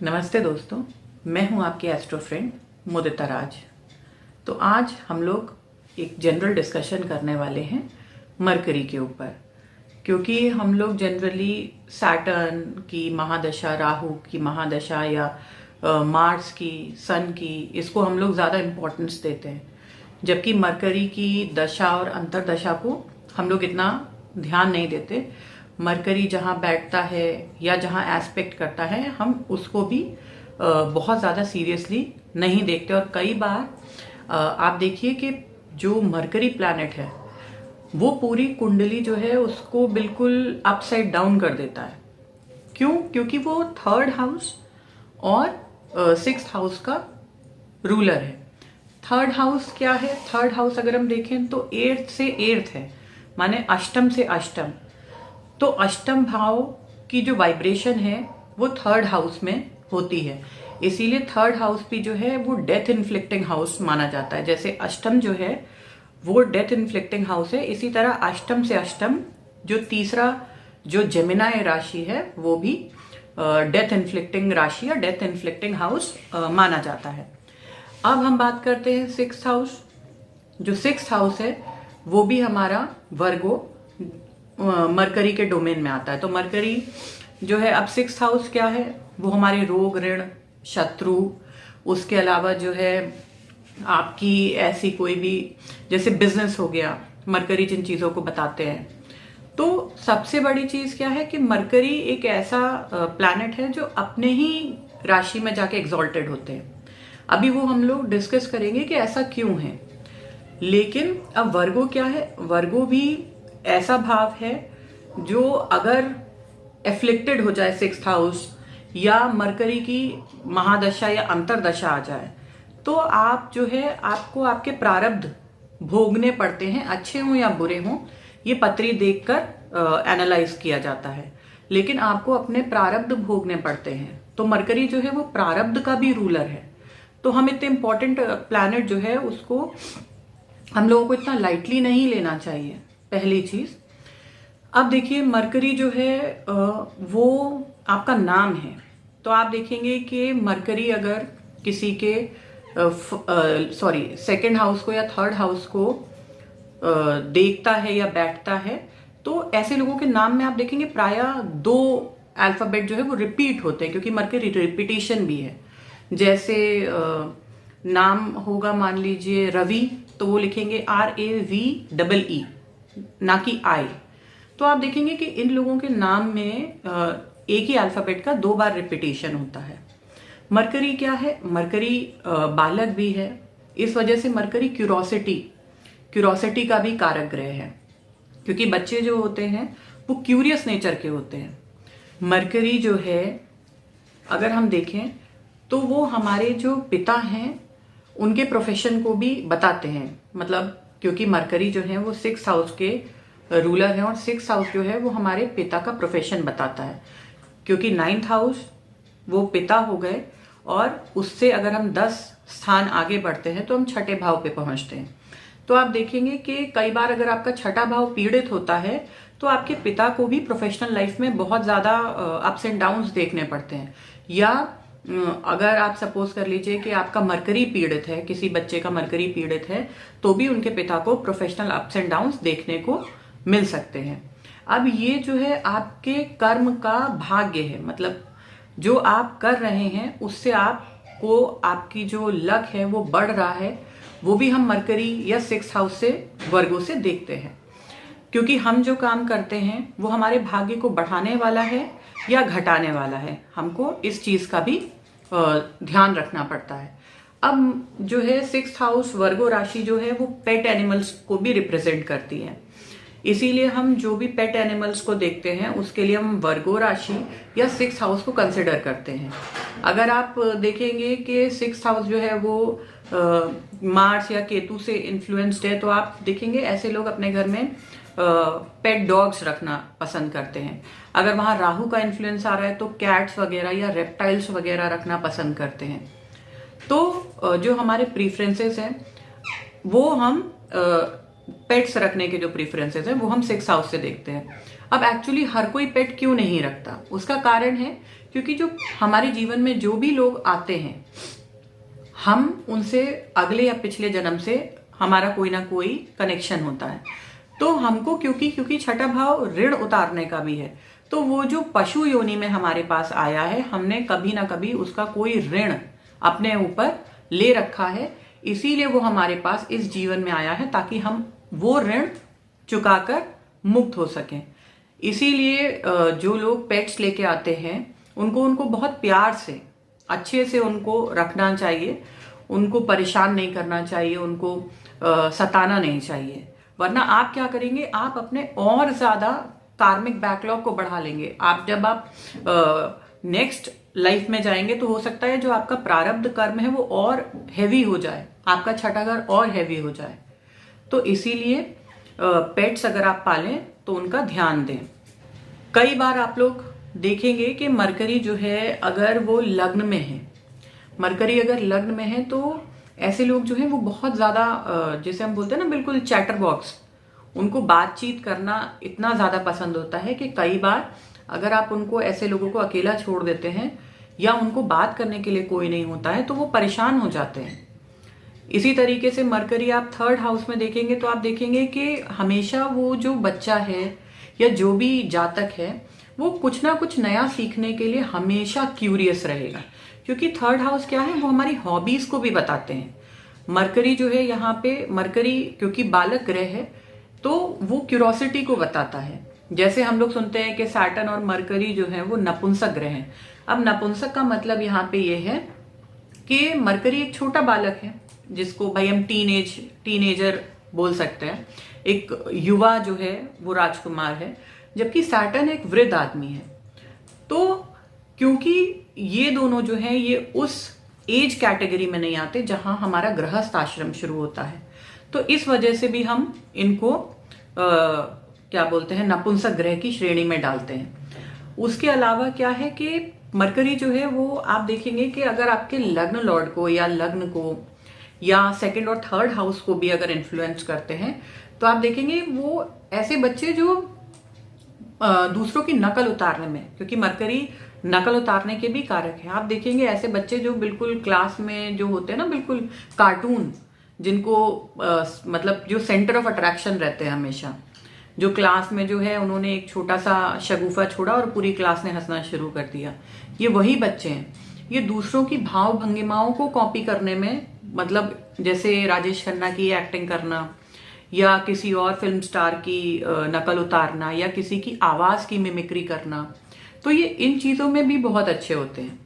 नमस्ते दोस्तों, मैं हूं आपकी एस्ट्रो फ्रेंड मुदिता राज। तो आज हम लोग एक जनरल डिस्कशन करने वाले हैं मरकरी के ऊपर, क्योंकि हम लोग जनरली सैटर्न की महादशा, राहु की महादशा या मार्स की, सन की, इसको हम लोग ज़्यादा इम्पोर्टेंस देते हैं, जबकि मरकरी की दशा और अंतरदशा को हम लोग इतना ध्यान नहीं देते। मरकरी जहाँ बैठता है या जहाँ एस्पेक्ट करता है, हम उसको भी बहुत ज़्यादा सीरियसली नहीं देखते। और कई बार आप देखिए कि जो मरकरी प्लैनेट है वो पूरी कुंडली जो है उसको बिल्कुल अपसाइड डाउन कर देता है। क्यों? क्योंकि वो थर्ड हाउस और सिक्स्थ हाउस का रूलर है। थर्ड हाउस क्या है? थर्ड हाउस अगर हम देखें तो एर्थ से एर्थ है, माने अष्टम से अष्टम। तो अष्टम भाव की जो वाइब्रेशन है वो थर्ड हाउस में होती है, इसीलिए थर्ड हाउस भी जो है वो डेथ इन्फ्लिक्टिंग हाउस माना जाता है। जैसे अष्टम जो है वो डेथ इन्फ्लिक्टिंग हाउस है, इसी तरह अष्टम से अष्टम जो तीसरा जो जेमिनाई राशि है वो भी डेथ इन्फ्लिक्टिंग राशि या डेथ इन्फ्लिक्टिंग हाउस माना जाता है। अब हम बात करते हैं सिक्स्थ हाउस। जो सिक्स्थ हाउस है वो भी हमारा वर्गो मरकरी के डोमेन में आता है। तो मरकरी जो है, अब सिक्स्थ हाउस क्या है? वो हमारे रोग, ऋण, शत्रु, उसके अलावा जो है आपकी ऐसी कोई भी, जैसे बिजनेस हो गया, मरकरी जिन चीजों को बताते हैं। तो सबसे बड़ी चीज क्या है कि मरकरी एक ऐसा प्लैनेट है जो अपने ही राशि में जाके एग्जॉल्टेड होते हैं। अभी वो हम लोग डिस्कस करेंगे कि ऐसा क्यों है। लेकिन अब वर्गो क्या है? वर्गो भी ऐसा भाव है जो अगर एफ्लिक्टेड हो जाए सिक्स्थ हाउस या मरकरी की महादशा या अंतरदशा आ जाए तो आप जो है आपको आपके प्रारब्ध भोगने पड़ते हैं, अच्छे हों या बुरे हों। ये पत्री देखकर एनालाइज किया जाता है, लेकिन आपको अपने प्रारब्ध भोगने पड़ते हैं। तो मरकरी जो है वो प्रारब्ध का भी रूलर है। तो हम इतने इंपॉर्टेंट प्लैनेट जो है उसको हम लोगों को इतना लाइटली नहीं लेना चाहिए, पहली चीज। अब देखिए मरकरी जो है वो आपका नाम है। तो आप देखेंगे कि मरकरी अगर किसी के सेकंड हाउस को या थर्ड हाउस को देखता है या बैठता है तो ऐसे लोगों के नाम में आप देखेंगे प्रायः 2 अल्फाबेट जो है वो रिपीट होते हैं, क्योंकि मरकरी रिपीटिशन भी है। जैसे नाम होगा, मान लीजिए रवि, तो वो लिखेंगे RAVEE, ना कि आई। तो आप देखेंगे कि इन लोगों के नाम में एक ही अल्फाबेट का 2 बार रिपीटेशन होता है। मरकरी क्या है? मरकरी बालक भी है, इस वजह से मरकरी क्यूरोसिटी का भी कारक ग्रह है, क्योंकि बच्चे जो होते हैं वो क्यूरियस नेचर के होते हैं। मरकरी जो है अगर हम देखें तो वो हमारे जो पिता हैं उनके प्रोफेशन को भी बताते हैं। मतलब क्योंकि मरकरी जो है वो सिक्स हाउस के रूलर है और सिक्स हाउस जो है वो हमारे पिता का प्रोफेशन बताता है, क्योंकि 9th हाउस वो पिता हो गए और उससे अगर हम 10 स्थान आगे बढ़ते हैं तो हम छठे भाव पे पहुंचते हैं। तो आप देखेंगे कि कई बार अगर आपका छठा भाव पीड़ित होता है तो आपके पिता को भी प्रोफेशनल लाइफ में बहुत ज्यादा अप्स एंड डाउन्स देखने पड़ते हैं। या अगर आप सपोज कर लीजिए कि आपका मरकरी पीड़ित है, किसी बच्चे का मरकरी पीड़ित है, तो भी उनके पिता को प्रोफेशनल अप्स एंड डाउन्स देखने को मिल सकते हैं। अब ये जो है आपके कर्म का भाग्य है, मतलब जो आप कर रहे हैं उससे आपको आपकी जो लक है वो बढ़ रहा है। वो भी हम मरकरी या सिक्स्थ हाउस से, वर्गो से देखते हैं, क्योंकि हम जो काम करते हैं वो हमारे भाग्य को बढ़ाने वाला है या घटाने वाला है। हमको इस चीज का भी ध्यान रखना पड़ता है। अब जो है सिक्स्थ हाउस वर्गो राशि जो है वो पेट एनिमल्स को भी रिप्रेजेंट करती है, इसीलिए हम जो भी पेट एनिमल्स को देखते हैं उसके लिए हम वर्गो राशि या सिक्स्थ हाउस को कंसिडर करते हैं। अगर आप देखेंगे कि सिक्स्थ हाउस जो है वो मार्स या केतु से इन्फ्लुएंस्ड है, तो आप देखेंगे ऐसे लोग अपने घर में पेट डॉग्स रखना पसंद करते हैं। अगर वहां राहु का इन्फ्लुएंस आ रहा है तो कैट्स वगैरह या रेप्टाइल्स वगैरह रखना पसंद करते हैं। तो जो हमारे प्रीफरेंसेस हैं वो हम पेट्स रखने के जो प्रीफरेंसेस हैं वो हम सिक्स हाउस से देखते हैं। अब एक्चुअली हर कोई पेट क्यों नहीं रखता, उसका कारण है क्योंकि जो हमारे जीवन में जो भी लोग आते हैं, हम उनसे अगले या पिछले जन्म से हमारा कोई ना कोई कनेक्शन होता है। तो हमको क्योंकि छठा भाव ऋण उतारने का भी है, तो वो जो पशु योनि में हमारे पास आया है, हमने कभी ना कभी उसका कोई ऋण अपने ऊपर ले रखा है, इसीलिए वो हमारे पास इस जीवन में आया है, ताकि हम वो ऋण चुकाकर मुक्त हो सकें। इसीलिए जो लोग पेट्स लेके आते हैं उनको बहुत प्यार से, अच्छे से उनको रखना चाहिए, उनको परेशान नहीं करना चाहिए, उनको सताना नहीं चाहिए। वरना आप क्या करेंगे, आप अपने और ज्यादा कार्मिक बैकलॉग को बढ़ा लेंगे। जब आप नेक्स्ट लाइफ में जाएंगे तो हो सकता है जो आपका प्रारब्ध कर्म है वो और हैवी हो जाए, आपका छठा घर और हैवी हो जाए। तो इसीलिए पेट्स अगर आप पालें तो उनका ध्यान दें। कई बार आप लोग देखेंगे कि मरकरी जो है अगर वो लग्न में है, मरकरी अगर लग्न में है तो ऐसे लोग जो हैं वो बहुत ज्यादा, जैसे हम बोलते हैं ना, बिल्कुल चैटर बॉक्स, उनको बातचीत करना इतना ज्यादा पसंद होता है कि कई बार अगर आप उनको, ऐसे लोगों को अकेला छोड़ देते हैं या उनको बात करने के लिए कोई नहीं होता है तो वो परेशान हो जाते हैं। इसी तरीके से मरकरी आप थर्ड हाउस में देखेंगे तो आप देखेंगे कि हमेशा वो जो बच्चा है या जो भी जातक है वो कुछ ना कुछ नया सीखने के लिए हमेशा क्यूरियस रहेगा, क्योंकि थर्ड हाउस क्या है, वो हमारी हॉबीज को भी बताते हैं। मरकरी जो है यहाँ पे, मरकरी क्योंकि बालक ग्रह है तो वो क्यूरोसिटी को बताता है। जैसे हम लोग सुनते हैं कि सैटर्न और मरकरी जो है वो नपुंसक ग्रह हैं। अब नपुंसक का मतलब यहाँ पे ये है कि मरकरी एक छोटा बालक है, जिसको भाई हम टीनेजर बोल सकते हैं, एक युवा जो है वो राजकुमार है, जबकि सैटर्न एक वृद्ध आदमी है। तो क्योंकि ये दोनों जो है ये उस एज कैटेगरी में नहीं आते जहां हमारा गृहस्थ आश्रम शुरू होता है, तो इस वजह से भी हम इनको क्या बोलते हैं, नपुंसक ग्रह की श्रेणी में डालते हैं। उसके अलावा क्या है कि मरकरी जो है वो आप देखेंगे कि अगर आपके लग्न लॉर्ड को या लग्न को या सेकंड और थर्ड हाउस को भी अगर इन्फ्लुएंस करते हैं तो आप देखेंगे वो ऐसे बच्चे जो दूसरों की नकल उतारने में, क्योंकि मरकरी नकल उतारने के भी कारक हैं, आप देखेंगे ऐसे बच्चे जो बिल्कुल क्लास में जो होते हैं ना, बिल्कुल कार्टून, जिनको मतलब जो सेंटर ऑफ अट्रैक्शन रहते हैं हमेशा, जो क्लास में जो है उन्होंने एक छोटा सा शगुफा छोड़ा और पूरी क्लास ने हंसना शुरू कर दिया, ये वही बच्चे हैं। ये दूसरों की भाव भंगिमाओं को कॉपी करने में, मतलब जैसे राजेश खन्ना की एक्टिंग करना या किसी और फिल्म स्टार की नकल उतारना या किसी की आवाज की मिमिक्री करना, तो ये इन चीजों में भी बहुत अच्छे होते हैं,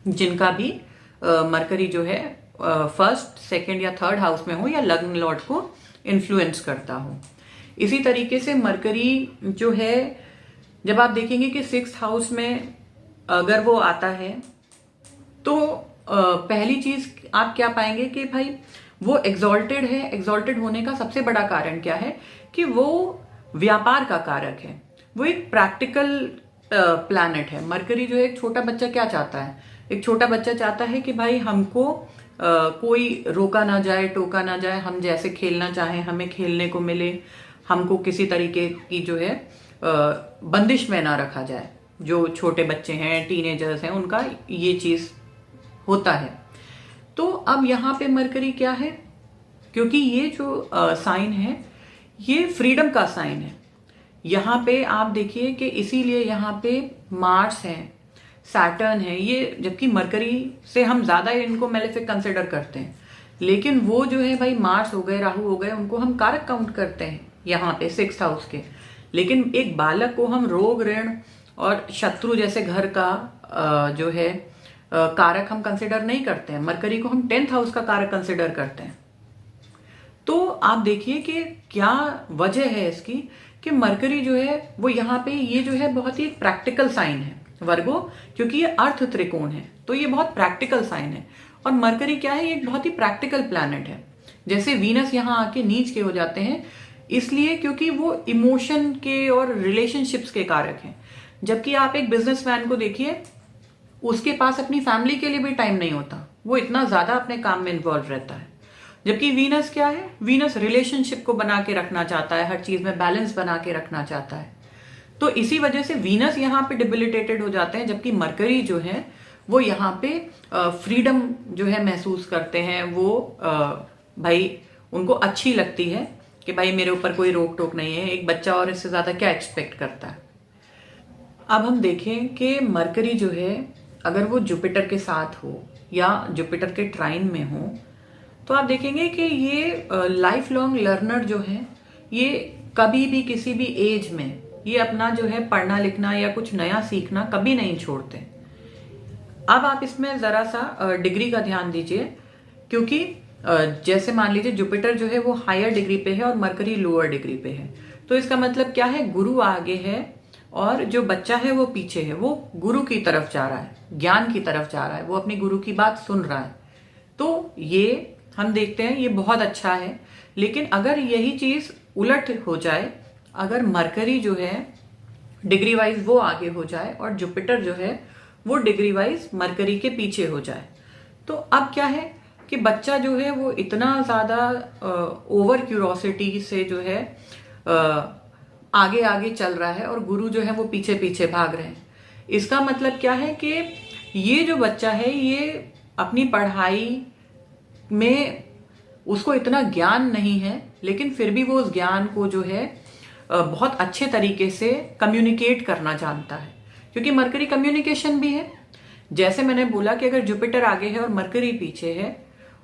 जिनका भी मरकरी जो है फर्स्ट, सेकंड या थर्ड हाउस में हो या लग्न लॉर्ड को इन्फ्लुएंस करता हो। इसी तरीके से मरकरी जो है, जब आप देखेंगे कि सिक्स्थ हाउस में अगर वो आता है तो पहली चीज आप क्या पाएंगे कि भाई वो एग्जॉल्टेड है। एग्जॉल्टेड होने का सबसे बड़ा कारण क्या है कि वो व्यापार का कारक है, वो एक प्रैक्टिकल प्लैनेट है। मरकरी जो है, एक छोटा बच्चा क्या चाहता है, एक छोटा बच्चा चाहता है कि भाई हमको कोई रोका ना जाए, टोका ना जाए, हम जैसे खेलना चाहें हमें खेलने को मिले, हमको किसी तरीके की जो है बंदिश में ना रखा जाए। जो छोटे बच्चे हैं, टीनेजर्स हैं, उनका ये चीज होता है। तो अब यहाँ पे मरकरी क्या है, क्योंकि ये जो साइन है ये फ्रीडम का साइन है। यहाँ पे आप देखिए कि इसीलिए यहाँ पे मार्स है, सैटर्न है, ये जबकि मरकरी से हम ज्यादा इनको मेलेफिक कंसिडर करते हैं, लेकिन वो जो है भाई मार्स हो गए, राहु हो गए, उनको हम कारक काउंट करते हैं यहाँ पे सिक्स्थ हाउस के। लेकिन एक बालक को हम रोग, ऋण और शत्रु जैसे घर का जो है कारक हम कंसिडर नहीं करते हैं। मरकरी को हम 10th हाउस का कारक कंसिडर करते हैं। तो आप देखिए कि क्या वजह है इसकी कि मरकरी जो है वो यहाँ पे, ये जो है बहुत ही प्रैक्टिकल साइन है वर्गो, क्योंकि ये अर्थ त्रिकोण है तो ये बहुत प्रैक्टिकल साइन है। और मरकरी क्या है, ये एक बहुत ही प्रैक्टिकल प्लैनेट है। जैसे वीनस यहाँ आके नीच के हो जाते हैं इसलिए क्योंकि वो इमोशन के और रिलेशनशिप्स के कारक हैं। जबकि आप एक बिजनेसमैन को देखिए, उसके पास अपनी फैमिली के लिए भी टाइम नहीं होता, वो इतना ज्यादा अपने काम में इन्वॉल्व रहता है। जबकि वीनस क्या है, वीनस रिलेशनशिप को बना के रखना चाहता है, हर चीज में बैलेंस बना के रखना चाहता है। तो इसी वजह से वीनस यहाँ पे डिबिलिटेटेड हो जाते हैं, जबकि मरकरी जो है वो यहाँ पे फ्रीडम जो है महसूस करते हैं। वो भाई उनको अच्छी लगती है कि भाई मेरे ऊपर कोई रोक टोक नहीं है। एक बच्चा और इससे ज्यादा क्या एक्सपेक्ट करता है। अब हम देखें कि मरकरी जो है अगर वो जुपिटर के साथ हो या जुपिटर के ट्राइन में हो, तो आप देखेंगे कि ये लाइफ लॉन्ग लर्नर जो है, ये कभी भी किसी भी एज में ये अपना जो है पढ़ना लिखना या कुछ नया सीखना कभी नहीं छोड़ते। अब आप इसमें जरा सा डिग्री का ध्यान दीजिए, क्योंकि जैसे मान लीजिए जुपिटर जो है वो हायर डिग्री पे है और मरकरी लोअर डिग्री पे है, तो इसका मतलब क्या है, गुरु आगे है और जो बच्चा है वो पीछे है। वो गुरु की तरफ जा रहा है, ज्ञान की तरफ जा रहा है, वो अपनी गुरु की बात सुन रहा है। तो ये हम देखते हैं ये बहुत अच्छा है। लेकिन अगर यही चीज उलट हो जाए, अगर मरकरी जो है डिग्री वाइज वो आगे हो जाए और जुपिटर जो है वो डिग्री वाइज मरकरी के पीछे हो जाए, तो अब क्या है कि बच्चा जो है वो इतना ज्यादा ओवर क्यूरोसिटी से जो है आगे आगे चल रहा है और गुरु जो है वो पीछे पीछे भाग रहे हैं। इसका मतलब क्या है कि ये जो बच्चा है ये अपनी पढ़ाई में उसको इतना ज्ञान नहीं है, लेकिन फिर भी वो उस ज्ञान को जो है बहुत अच्छे तरीके से कम्युनिकेट करना जानता है, क्योंकि मरकरी कम्युनिकेशन भी है। जैसे मैंने बोला कि अगर जुपिटर आगे है और मरकरी पीछे है,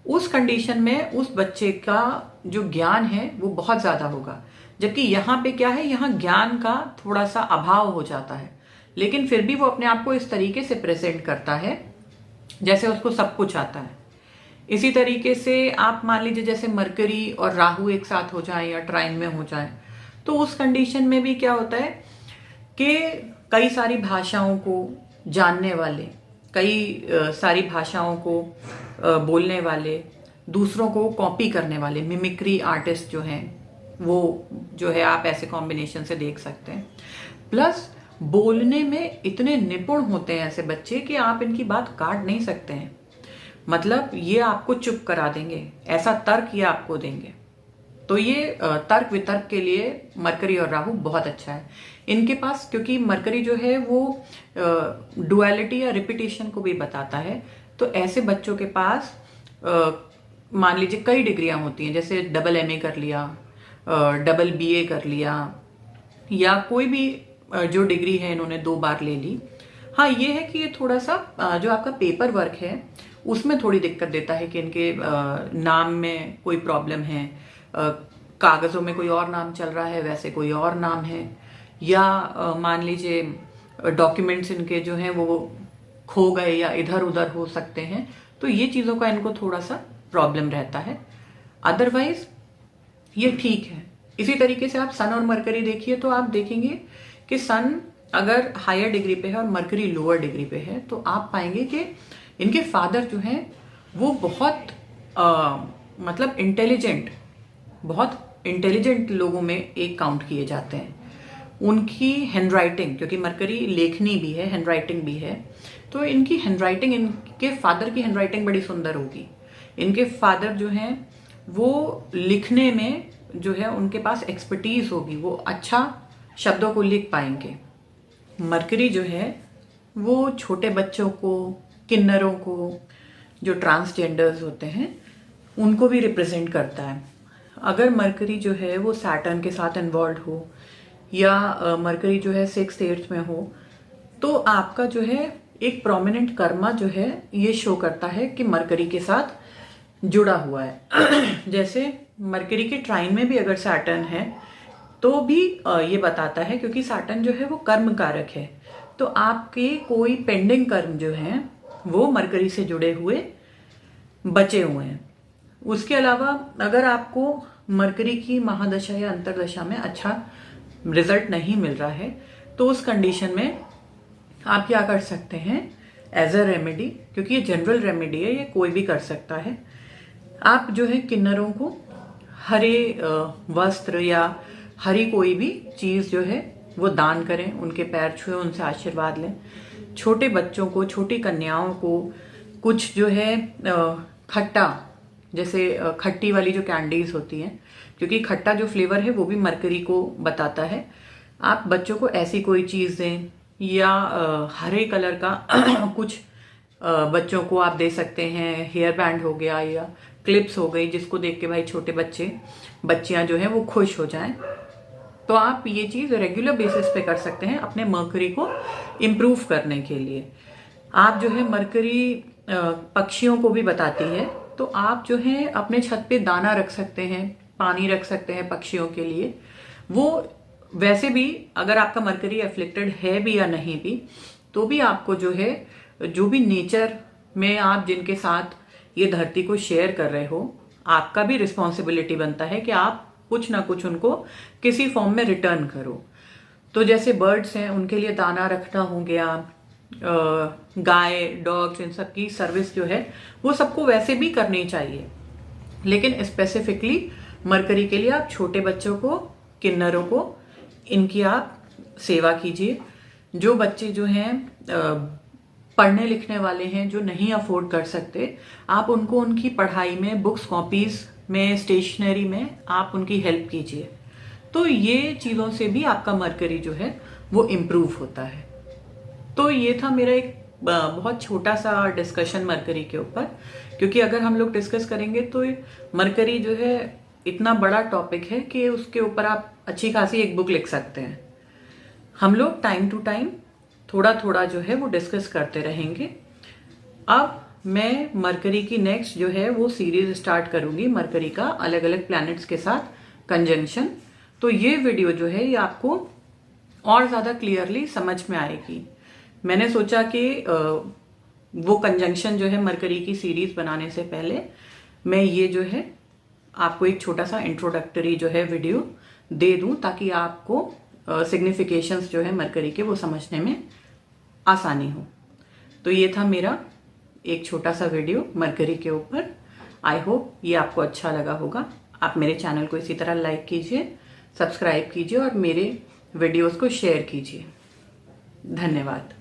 उस कंडीशन में उस बच्चे का जो ज्ञान है वो बहुत ज्यादा होगा। जबकि यहाँ पे क्या है, यहाँ ज्ञान का थोड़ा सा अभाव हो जाता है, लेकिन फिर भी वो अपने आप को इस तरीके से प्रेजेंट करता है जैसे उसको सब कुछ आता है। इसी तरीके से आप मान लीजिए जैसे मरकरी और राहु एक साथ हो जाए या ट्राइन में हो जाए, तो उस कंडीशन में भी क्या होता है कि कई सारी भाषाओं को जानने वाले, कई सारी भाषाओं को बोलने वाले, दूसरों को कॉपी करने वाले मिमिक्री आर्टिस्ट जो हैं, वो जो है आप ऐसे कॉम्बिनेशन से देख सकते हैं। प्लस बोलने में इतने निपुण होते हैं ऐसे बच्चे कि आप इनकी बात काट नहीं सकते हैं। मतलब ये आपको चुप करा देंगे, ऐसा तर्क ये आपको देंगे। तो ये तर्क वितर्क के लिए मरकरी और राहु बहुत अच्छा है इनके पास, क्योंकि मरकरी जो है वो डुअलिटी या रिपीटेशन को भी बताता है। तो ऐसे बच्चों के पास मान लीजिए कई डिग्रियां होती हैं, जैसे डबल एमए कर लिया, डबल बीए कर लिया, या कोई भी जो डिग्री है इन्होंने 2 बार ले ली। हाँ ये है कि ये थोड़ा सा जो आपका पेपर वर्क है उसमें थोड़ी दिक्कत देता है कि इनके नाम में कोई प्रॉब्लम है, कागजों में कोई और नाम चल रहा है, वैसे कोई और नाम है, या मान लीजिए डॉक्यूमेंट्स इनके जो हैं वो खो गए या इधर उधर हो सकते हैं। तो ये चीजों का इनको थोड़ा सा प्रॉब्लम रहता है, अदरवाइज ये ठीक है। इसी तरीके से आप सन और मरकरी देखिए, तो आप देखेंगे कि सन अगर हायर डिग्री पे है और मरकरी लोअर डिग्री पे है, तो आप पाएंगे कि इनके फादर जो हैं वो बहुत मतलब बहुत इंटेलिजेंट लोगों में एक काउंट किए जाते हैं। उनकी हैंडराइटिंग, क्योंकि मरकरी लेखनी भी है, हैंडराइटिंग भी है, तो इनकी हैंडराइटिंग, इनके फादर की हैंडराइटिंग बड़ी सुंदर होगी। इनके फादर जो हैं वो लिखने में जो है उनके पास एक्सपर्टीज होगी, वो अच्छा शब्दों को लिख पाएंगे। मरकरी जो है वो छोटे बच्चों को, किन्नरों को, जो ट्रांसजेंडर्स होते हैं उनको भी रिप्रेजेंट करता है। अगर मरकरी जो है वो सैटर्न के साथ इन्वॉल्व हो या मरकरी जो है 6th 8th में हो, तो आपका जो है एक प्रोमिनेंट कर्मा जो है ये शो करता है कि मरकरी के साथ जुड़ा हुआ है। जैसे मरकरी के ट्राइन में भी अगर सैटर्न है तो भी ये बताता है, क्योंकि सैटर्न जो है वो कर्म कारक है, तो आपके कोई पेंडिंग कर्म जो हैं वो मरकरी से जुड़े हुए बचे हुए हैं। उसके अलावा अगर आपको मरकरी की महादशा या अंतरदशा में अच्छा रिजल्ट नहीं मिल रहा है, तो उस कंडीशन में आप क्या कर सकते हैं एज अ रेमेडी, क्योंकि ये जनरल रेमेडी है, ये कोई भी कर सकता है। आप जो है किन्नरों को हरे वस्त्र या हरी कोई भी चीज जो है वो दान करें, उनके पैर छुए, उनसे आशीर्वाद लें। छोटे बच्चों को, छोटी कन्याओं को कुछ जो है खट्टा, जैसे खट्टी वाली जो कैंडीज होती हैं, क्योंकि खट्टा जो फ्लेवर है वो भी मरकरी को बताता है, आप बच्चों को ऐसी कोई चीज़ दें या हरे कलर का कुछ बच्चों को आप दे सकते हैं। हेयर बैंड हो गया या क्लिप्स हो गई, जिसको देख के भाई छोटे बच्चियां जो है वो खुश हो जाएं। तो आप ये चीज़ रेगुलर बेसिस पे कर सकते हैं अपने मर्करी को इम्प्रूव करने के लिए। आप जो है मर्करी पक्षियों को भी बताती है, तो आप जो है अपने छत पे दाना रख सकते हैं, पानी रख सकते हैं पक्षियों के लिए। वो वैसे भी अगर आपका मर्करी एफ्लिक्टेड है भी या नहीं भी, तो भी आपको जो है, जो भी नेचर में आप जिनके साथ ये धरती को शेयर कर रहे हो, आपका भी रिस्पॉन्सिबिलिटी बनता है कि आप कुछ ना कुछ उनको किसी फॉर्म में रिटर्न करो। तो जैसे बर्ड्स हैं, उनके लिए दाना रखना हो गया, गाय, डॉग्स, इन सब की सर्विस जो है वो सबको वैसे भी करनी चाहिए, लेकिन स्पेसिफिकली मरकरी के लिए आप छोटे बच्चों को, किन्नरों को, इनकी आप सेवा कीजिए। जो बच्चे जो हैं पढ़ने लिखने वाले हैं, जो नहीं अफोर्ड कर सकते, आप उनको उनकी पढ़ाई में, बुक्स कॉपीज में, स्टेशनरी में आप उनकी हेल्प कीजिए। तो ये चीज़ों से भी आपका मरकरी जो है वो इम्प्रूव होता है। तो ये था मेरा एक बहुत छोटा सा डिस्कशन मरकरी के ऊपर, क्योंकि अगर हम लोग डिस्कस करेंगे तो मरकरी जो है इतना बड़ा टॉपिक है कि उसके ऊपर आप अच्छी खासी एक बुक लिख सकते हैं। हम लोग टाइम टू टाइम थोड़ा थोड़ा जो है वो डिस्कस करते रहेंगे। अब मैं मरकरी की नेक्स्ट जो है वो सीरीज स्टार्ट करूंगी, मरकरी का अलग अलग प्लैनेट्स के साथ कंजंक्शन। तो ये वीडियो जो है ये आपको और ज्यादा क्लियरली समझ में आएगी। मैंने सोचा कि वो कंजंक्शन जो है मरकरी की सीरीज बनाने से पहले मैं ये जो है आपको एक छोटा सा इंट्रोडक्टरी जो है वीडियो दे दूं, ताकि आपको सिग्निफिकेशंस जो है मरकरी के वो समझने में आसानी हो। तो ये था मेरा एक छोटा सा वीडियो मरकरी के ऊपर। आई होप ये आपको अच्छा लगा होगा। आप मेरे चैनल को इसी तरह लाइक कीजिए, सब्सक्राइब कीजिए और मेरे वीडियोस को शेयर कीजिए। धन्यवाद।